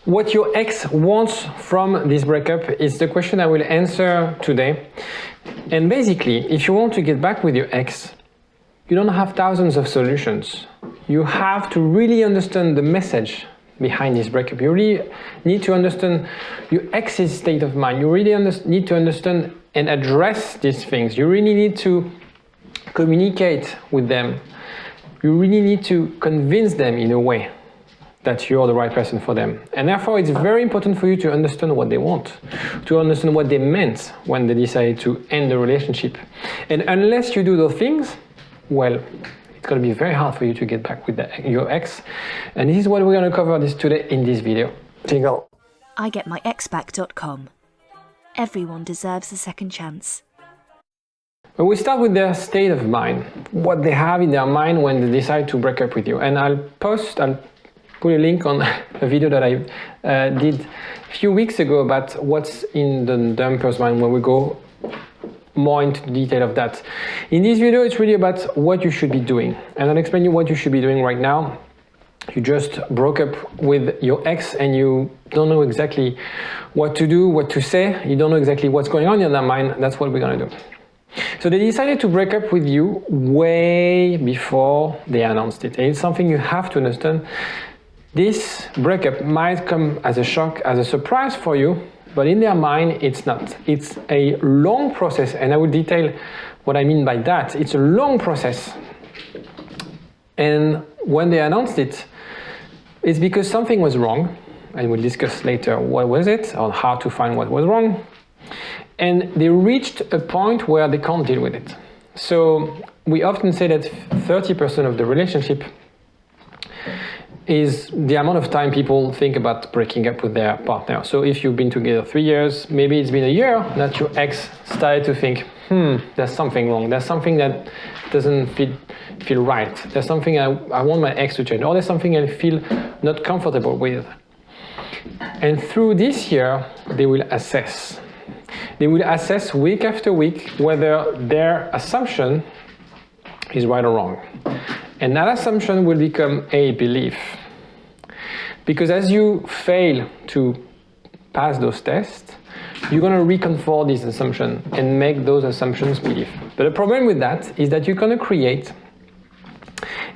What your ex wants from this breakup is the question I will answer today. And basically, if you want to get back with your ex, you don't have thousands of solutions. You have to really understand the message behind this breakup. You really need to understand your ex's state of mind. You really need to understand and address these things. You really need to communicate with them. You really need to convince them in a way that you're the right person for them. And therefore, it's very important for you to understand what they want, to understand what they meant when they decided to end the relationship. And unless you do those things, well, it's going to be very hard for you to get back with your ex. And this is what we're going to cover today in this video. Jingle. IGetMyExBack.com. Everyone deserves a second chance. But we start with their state of mind, what they have in their mind when they decide to break up with you. And I'll put a link on a video that I did a few weeks ago about what's in the dumper's mind when we go more into the detail of that. In this video, it's really about what you should be doing. And I'll explain you what you should be doing right now. You just broke up with your ex and you don't know exactly what to do, what to say. You don't know exactly what's going on in their mind. That's what we're going to do. So they decided to break up with you way before they announced it. And it's something you have to understand. This breakup might come as a shock, as a surprise for you, but in their mind, it's not. It's a long process, and I will detail what I mean by that. It's a long process. And when they announced it, it's because something was wrong, and we'll discuss later what was it, or how to find what was wrong. And they reached a point where they can't deal with it. So we often say that 30% of the relationship is the amount of time people think about breaking up with their partner. So if you've been together 3 years, maybe it's been a year that your ex started to think, there's something wrong. There's something that doesn't feel right. There's something I want my ex to change. Or there's something I feel not comfortable with. And through this year, they will assess. They will assess week after week whether their assumption is right or wrong. And that assumption will become a belief. Because as you fail to pass those tests, you're going to reconfirm this assumption and make those assumptions belief. But the problem with that is that you're going to create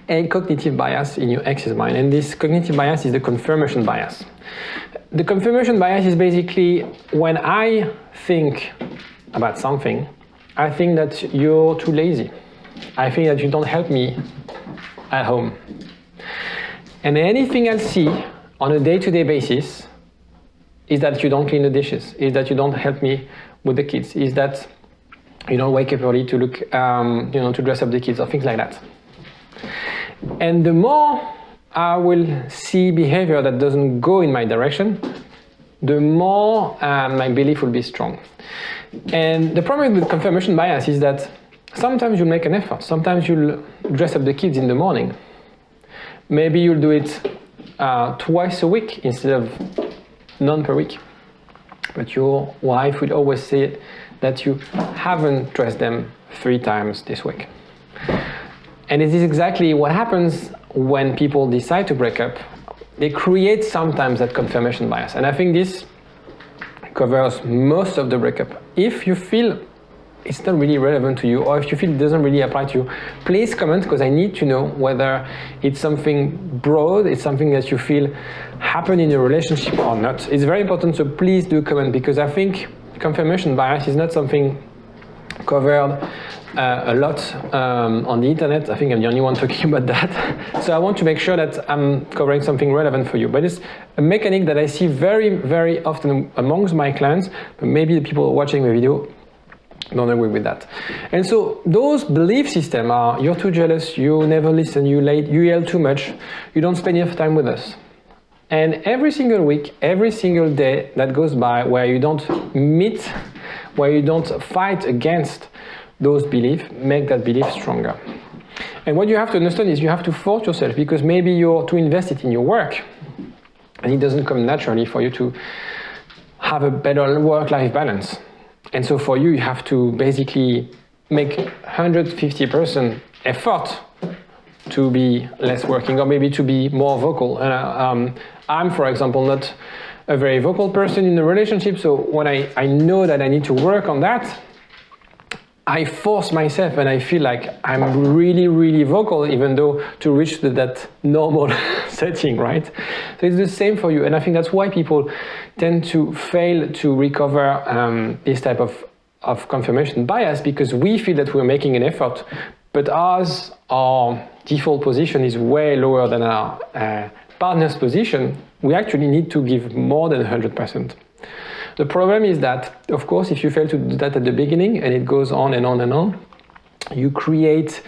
a cognitive bias in your ex's mind. And this cognitive bias is the confirmation bias. The confirmation bias is basically when I think about something, I think that you're too lazy. I think that you don't help me at home. And anything I see on a day-to-day basis is that you don't clean the dishes, is that you don't help me with the kids, is that you don't wake up early to look, to dress up the kids or things like that. And the more I will see behavior that doesn't go in my direction, the more my belief will be strong. And the problem with confirmation bias is that sometimes you'll make an effort. Sometimes you'll dress up the kids in the morning. Maybe you'll do it twice a week instead of none per week. But your wife will always say that you haven't dressed them 3 times this week. And it is exactly what happens when people decide to break up. They create sometimes that confirmation bias. And I think this covers most of the breakup. If you feel it's not really relevant to you, or if you feel it doesn't really apply to you, please comment, because I need to know whether it's something broad, it's something that you feel happened in a relationship or not. It's very important, so please do comment, because I think confirmation bias is not something covered a lot on the internet. I think I'm the only one talking about that. So I want to make sure that I'm covering something relevant for you. But it's a mechanic that I see very, very often amongst my clients, but maybe the people watching the video don't agree with that. And so those belief systems are: you're too jealous, you never listen, you yell too much, you don't spend enough time with us. And every single week, every single day that goes by where you don't meet, where you don't fight against those beliefs, make that belief stronger. And what you have to understand is you have to force yourself, because maybe you're too invested in your work and it doesn't come naturally for you to have a better work-life balance. And so for you, you have to basically make 150% effort to be less working, or maybe to be more vocal. And I'm, for example, not a very vocal person in a relationship, so when I know that I need to work on that, I force myself and I feel like I'm really, really vocal, even though to reach that normal setting, right? So it's the same for you. And I think that's why people tend to fail to recover this type of confirmation bias, because we feel that we're making an effort, but our default position is way lower than our partner's position. We actually need to give more than 100%. The problem is that, of course, if you fail to do that at the beginning and it goes on and on and on, you create,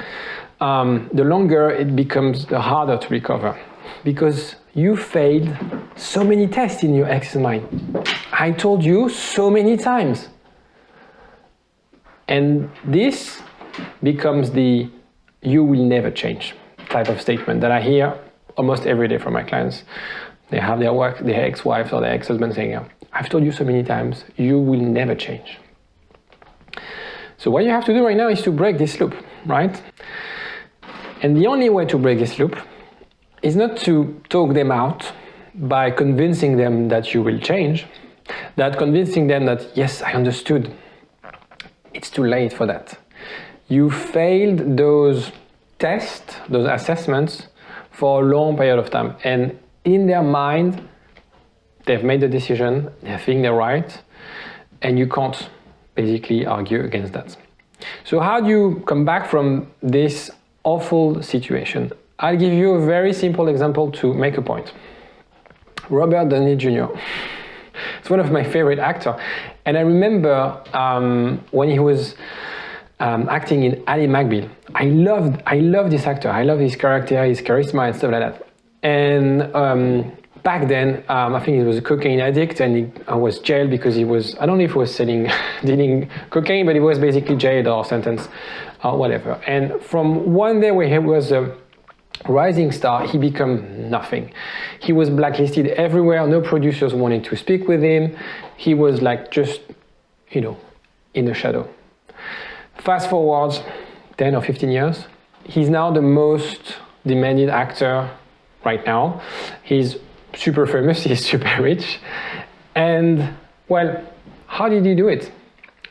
the longer it becomes, the harder to recover, because you failed so many tests in your ex's mind. I told you so many times. And this becomes the "you will never change" type of statement that I hear almost every day from my clients. They have their ex-wives or their ex-husband saying, "I've told you so many times, you will never change." So what you have to do right now is to break this loop, right? And the only way to break this loop is not to talk them out by convincing them that you will change, that convincing them that, yes, I understood. It's too late for that. You failed those tests, those assessments for a long period of time. And in their mind, they've made the decision, they think they're right, and you can't basically argue against that. So how do you come back from this awful situation? I'll give you a very simple example to make a point. Robert Downey Jr. It's one of my favorite actors. And I remember when he was acting in Ally McBeal. I loved this actor. I love his character, his charisma and stuff like that. And back then, I think he was a cocaine addict, and he was jailed because he was, I don't know if he was dealing cocaine, but he was basically jailed or sentenced or whatever. And from one day where he was a rising star, he became nothing. He was blacklisted everywhere. No producers wanted to speak with him. He was like just, in the shadow. Fast forward 10 or 15 years, he's now the most demanded actor right now. He's super famous, he's super rich. And well, how did he do it?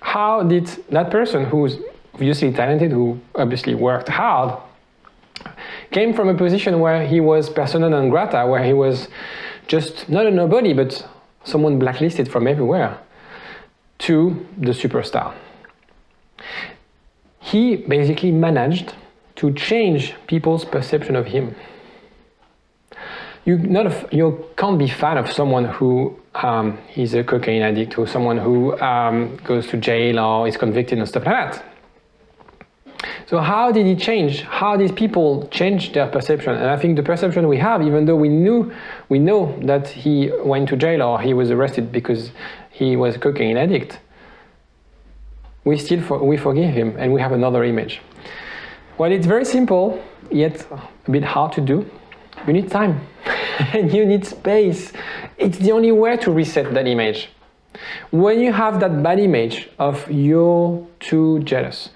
How did that person who's obviously talented, who obviously worked hard, came from a position where he was persona non grata, where he was just not a nobody, but someone blacklisted from everywhere, to the superstar? He basically managed to change people's perception of him. You can't be a fan of someone who is a cocaine addict, or someone who goes to jail or is convicted and stuff like that. So how did he change? How did people change their perception? And I think the perception we have, even though we know that he went to jail or he was arrested because he was a cocaine addict, we forgive him and we have another image. Well, it's very simple, yet a bit hard to do. You need time and you need space. It's the only way to reset that image. When you have that bad image of you're too jealous,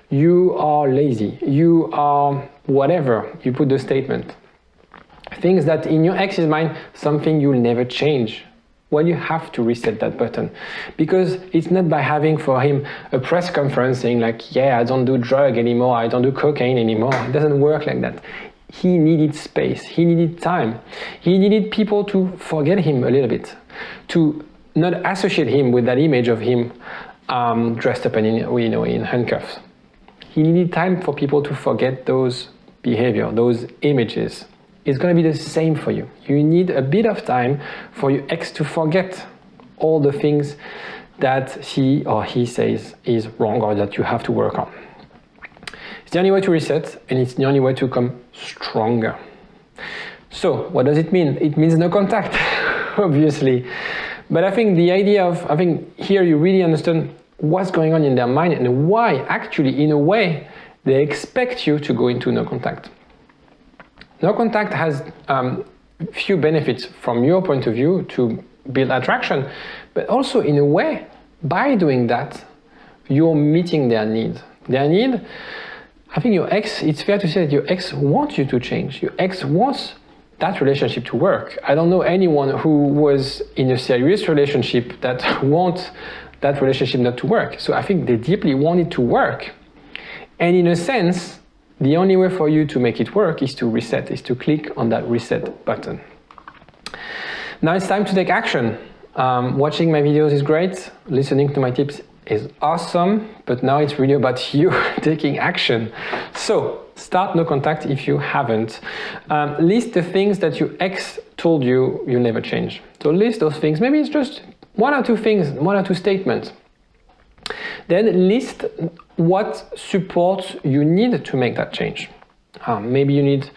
you are lazy, you are whatever, you put the statement. Things that in your ex's mind, something you'll never change. Well, you have to reset that button, because it's not by having for him a press conference saying like, yeah, I don't do drug anymore, I don't do cocaine anymore. It doesn't work like that. He needed space, he needed time. He needed people to forget him a little bit, to not associate him with that image of him dressed up in handcuffs. He needed time for people to forget those behavior, those images. It's going to be the same for you. You need a bit of time for your ex to forget all the things that she or he says is wrong or that you have to work on. It's the only way to reset, and it's the only way to come stronger. So what does it mean? It means no contact, obviously. But I think the idea of, here you really understand what's going on in their mind and why actually, in a way, they expect you to go into no contact. No contact has few benefits from your point of view to build attraction, but also in a way, by doing that, you're meeting their need. Their need, I think your ex, it's fair to say that your ex wants you to change. Your ex wants that relationship to work. I don't know anyone who was in a serious relationship that wants that relationship not to work. So I think they deeply want it to work. And in a sense, the only way for you to make it work is to reset, is to click on that reset button. Now it's time to take action. Watching my videos is great. Listening to my tips is awesome, but now it's really about you taking action. So start no contact if you haven't. List the things that your ex told you you'll never change. So list those things. Maybe it's just one or two things, one or two statements. Then list what support you need to make that change. Maybe you need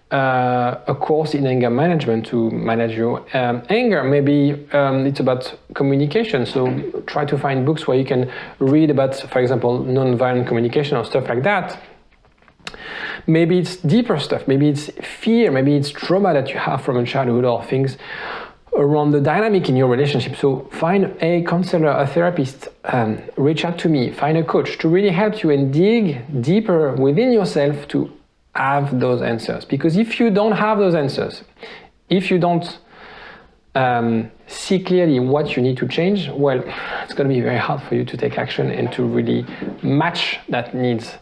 a course in anger management to manage your anger. Maybe it's about communication, so try to find books where you can read about, for example, non-violent communication or stuff like that. Maybe it's deeper stuff, maybe it's fear, maybe it's trauma that you have from a childhood or things around the dynamic in your relationship. So find a counselor, a therapist, reach out to me, find a coach to really help you and dig deeper within yourself to have those answers. Because if you don't have those answers, if you don't see clearly what you need to change, well, it's going to be very hard for you to take action and to really match that needs,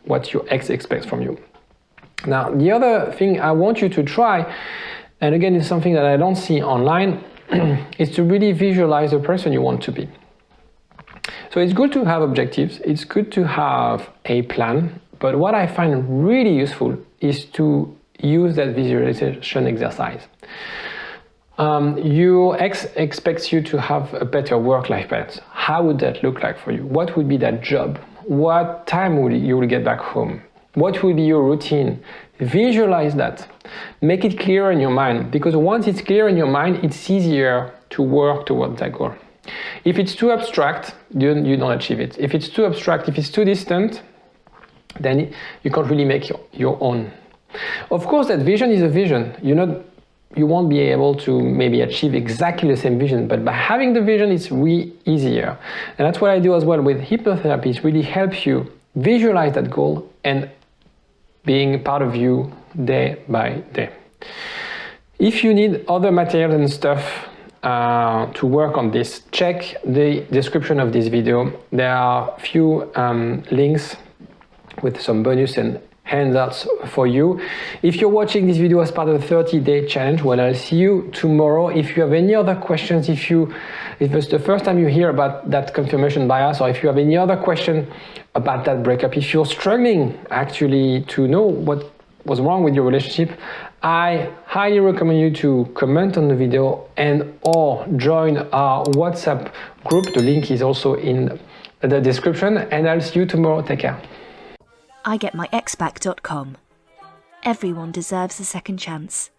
what your ex expects from you. Now, the other thing I want you to try, and again, it's something that I don't see online, is to really visualize the person you want to be. So it's good to have objectives, it's good to have a plan, but what I find really useful is to use that visualization exercise. Your ex expects you to have a better work-life balance. How would that look like for you? What would be that job? What time will you get back home? What will be your routine? Visualize that. Make it clear in your mind, because once it's clear in your mind, it's easier to work towards that goal. If it's too abstract, you don't achieve it. If it's too abstract, if it's too distant, then you can't really make your own. Of course, that vision is a vision. You won't be able to maybe achieve exactly the same vision, but by having the vision, it's really easier. And that's what I do as well with hypnotherapy. It really helps you visualize that goal and being part of you day by day. If you need other materials and stuff to work on this, check the description of this video. There are a few links with some bonus and handouts for you. If you're watching this video as part of the 30-day challenge, well, I'll see you tomorrow. If you have any other questions, if it's the first time you hear about that confirmation bias, or if you have any other question about that breakup, if you're struggling actually to know what was wrong with your relationship, I highly recommend you to comment on the video and or join our WhatsApp group. The link is also in the description, and I'll see you tomorrow. Take care. I get my exback.com. Everyone deserves a second chance.